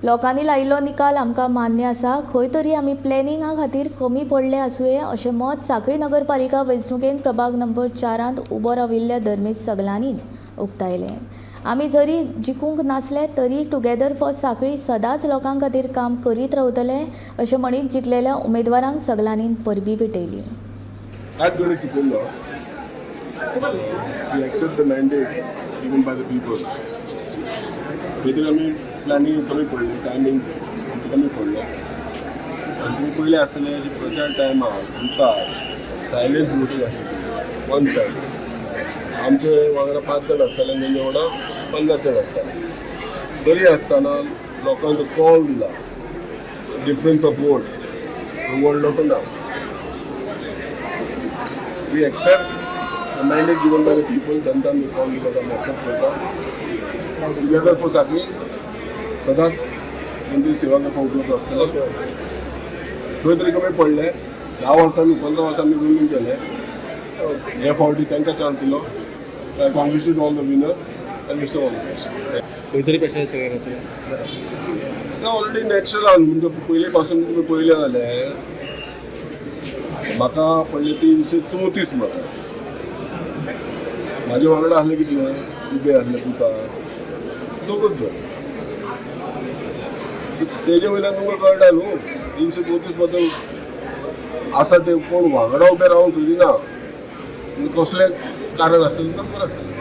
लोकांनी लायिल्लो निकाल आमकां मान्य आसा. खंय तरी आमी प्लॅनिंगा खातीर कमी पडले आसुये अशें मत सांखळी नगरपालिका वेंचणुकेंत प्रभाग नंबर 4 उबो राविल्ल्या धर्मेश सगलानीन उक्तायलें. आमी जरी जिखूंक नासले तरी टुगेदर फॉर सांखळी सदांच लोकां खातीर काम करीत रावतले अशें म्हणीत जिखलेल्या उमेदवारांक सगलानीन परबीं भेटयली. आज जरी चुकलो we accept the mandate given by the people. खंय आमी प्लॅनिंग कमी पडली, टायमींग आमचो कमी पडलो. आनी तुमी पयलें आसतलें जे प्रचार टायमार मुखार सायलेंट वोटींग आसलें वन सायड. आमचे वांगडा 5 जाण आसताले आनी तेंचे वांगडा 50 जाण आसताले. तरी आसतना लोकांचो कॉल दिला, difference of votes the world of नाव. We accept the mandate given by the people. जनतान मी कॉल दिला आमी एक्सेप्ट करता. टुगेदर फॉर सांखळी सदांच जनतेची सेवा करपाक उपलब्ध आसतलो. खंय तरी कमी पडले. 10 वर्सांनी 15 वर्सांनी विनींग केले. हे फावटी तांकां चान्स दिलो. I congratulate all the winner आनी विश ऑल द बेस्ट. खंय तरी पेशन्स केले आसले ऑलरेडी नॅचरल आहा म्हणजे पयले पासून तुमी पयले जाल्यार म्हाका पडले 334 मतां. म्हाजे वांगडा आसले कितें उबे आसले पुता दोगूच जण. तेजे वयल्यान तुमकां कळटा न्हू 334 मतां आसा ते कोण वांगडा उबे रावंक सोदिना. कसलें कारण आसतलें तें खबर आसतलें.